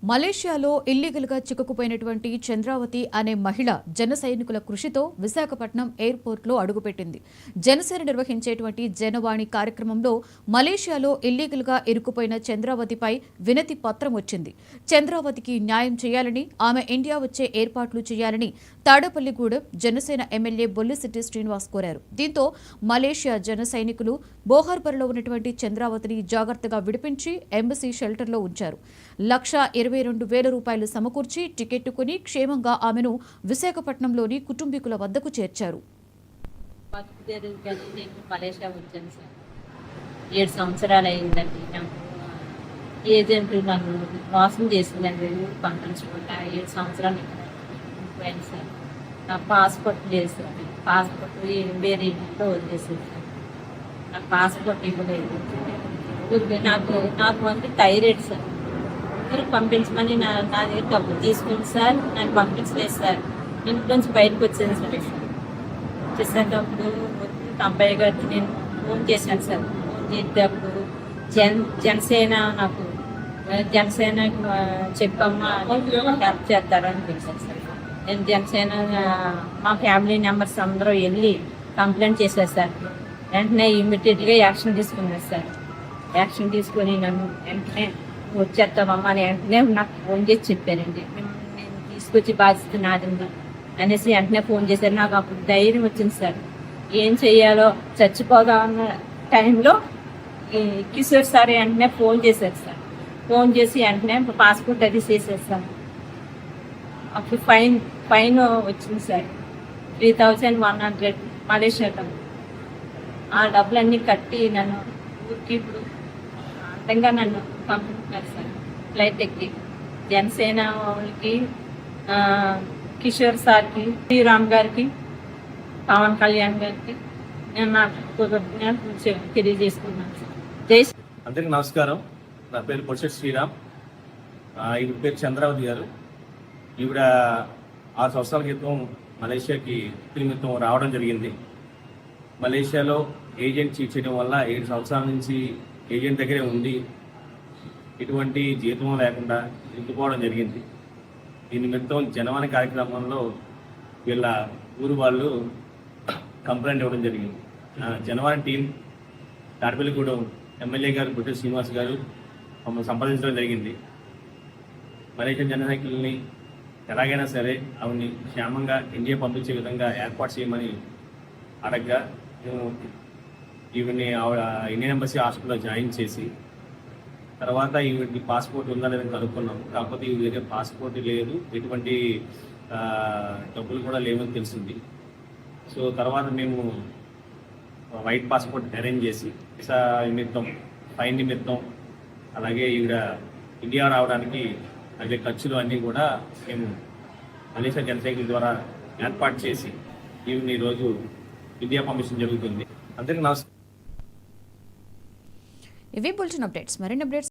మలేషియాలో ఇల్లీగల్గా చిక్కుకుపోయినటువంటి చంద్రావతి అనే మహిళ జన సైనికుల కృషితో విశాఖపట్నం ఎయిర్పోర్ట్లో అడుగుపెట్టింది. జనసేన నిర్వహించేటువంటి జనవాణి కార్యక్రమంలో మలేషియాలో ఇల్లీగల్గా ఇరుక్కుపోయిన చంద్రావతిపై వినతి పత్రం వచ్చింది. చంద్రావతికి న్యాయం చేయాలని, ఆమె ఇండియా వచ్చే ఏర్పాట్లు చేయాలని తాడేపల్లిగూడెం జనసేన ఎమ్మెల్యే బొల్లిశెట్టి శ్రీనివాస్ కోరారు. దీంతో మలేషియా జన సైనికులు బోహార్బర్లో ఉన్నటువంటి చంద్రావతిని జాగ్రత్తగా విడిపించి ఎంబసీ షెల్టర్లో ఉంచారు. 1,22,000 రూపాయలు సమకూర్చి టికెట్ కొని క్షేమంగా ఆమెను విశాఖపట్నంలోని కుటుంబీకుల వద్దకు చేర్చారు. మలేషియా వచ్చాను సార్. 7 సంవత్సరాలు అయిందండి. ఏజెంట్ నన్ను మోసం చేసిందండి. పంపించకుండా 7 సంవత్సరాలు పోయాను సార్. నా పాస్పోర్ట్ లేదు సార్. పాస్పోర్ట్ వేరే ఇంట్లో వదిలేసాను సార్. నాకు పాస్పోర్ట్ ఇవ్వలేదు. నాకు వంటి థైరాయిడ్ సార్. పంపించమని నా దగ్గర డబ్బులు తీసుకుని సార్ నన్ను పంపించలేదు సార్. ఇంటి నుంచి బయటకు వచ్చాను సార్. వచ్చేసేటప్పుడు అబ్బాయి గారికి నేను ఫోన్ చేశాను సార్. ఫోన్ చేసేటప్పుడు జనసేన నాకు చెప్పమ్మా హెల్ప్ చేస్తారని పిలిచాను సార్. నేను జనసేన మా ఫ్యామిలీ మెంబర్స్ అందరూ వెళ్ళి కంప్లైంట్ చేశారు సార్. వెంటనే ఇమ్మీడియట్గా యాక్షన్ తీసుకున్నారు సార్. యాక్షన్ తీసుకొని నన్ను వెంటనే వచ్చేస్తామమ్మా అని వెంటనే నాకు ఫోన్ చేసి చెప్పారండి. నేను తీసుకొచ్చి బాధ్యత నాదండి అనేసి వెంటనే ఫోన్ చేశారు. నాకు అప్పుడు ధైర్యం వచ్చింది సార్. ఏం చెయ్యాలో చచ్చిపోదామన్న టైంలో కిషోర్ సార్ వెంటనే ఫోన్ చేశారు సార్. ఫోన్ చేసి వెంటనే పాస్పోర్ట్ అది చేశారు సార్. అప్పుడు ఫైన్ వచ్చింది సార్ 3,100 మలేషియా డబ్బు. ఆ డబ్బులన్నీ కట్టి నన్ను ఊరికి ఇప్పుడు అందంగా నన్ను పంపిస్తున్నారు సార్. ఫ్లైట్ ఎక్కి జనసేన వాళ్ళకి, కిషోర్ సార్కి, శ్రీరామ్ గారికి, పవన్ కళ్యాణ్ గారికి నేను నాకు కృతజ్ఞతలు తెలియజేసుకున్నాను సార్. అందరికీ నమస్కారం. నా పేరు బొల్లిశెట్టి శ్రీరామ్. ఈవిడ పేరు చంద్రావతి గారు. ఈవిడ 6 సంవత్సరాల క్రితం మలేషియాకి నిమిత్తం రావడం జరిగింది. మలేషియాలో ఏజెంట్ చీట్ చేయడం వల్ల 7 సంవత్సరాల నుంచి ఏజెంట్ దగ్గరే ఉండి ఎటువంటి జీతం లేకుండా ఇంటిపోవడం జరిగింది. దీని నిమిత్తం జనవాణి కార్యక్రమంలో వీళ్ళ ఊరు వాళ్ళు కంప్లైంట్ ఇవ్వడం జరిగింది. జనవాణి టీం తాడేపల్లిగూడెం ఎమ్మెల్యే గారు బొల్లిశెట్టి శ్రీనివాస్ గారు మమ్మల్ని సంప్రదించడం జరిగింది. మలేషియా జన సైకిల్ని ఎలాగైనా సరే ఆవిడ్ని క్షేమంగా ఇండియా పంపించే విధంగా ఏర్పాటు చేయమని అడగ్గా మేము ఈవిడ్ని ఇండియన్ ఎంబసీ హాస్పిటల్లో జాయిన్ చేసి తర్వాత ఈవిడికి పాస్పోర్ట్ ఉందా లేదని కనుక్కున్నాం. కాకపోతే ఈవిడ దగ్గర పాస్పోర్ట్ లేదు, ఎటువంటి డబ్బులు కూడా లేవని తెలిసింది. సో తర్వాత మేము వైట్ పాస్పోర్ట్ అరేంజ్ చేసి వీసా నిమిత్తం, ఫైన్ నిమిత్తం, అలాగే ఈవిడ ఇండియా రావడానికి అదే ఖర్చులు అన్నీ కూడా మేము మలేషియా జనసైకిల్ ద్వారా ఏర్పాటు చేసి ఈవిని ఈరోజు ఇండియా పంపించడం జరుగుతుంది. అందరికీ నమస్కారం. ఇవి బులెటిన్ అప్డేట్స్. మరిన్ని అప్డేట్స్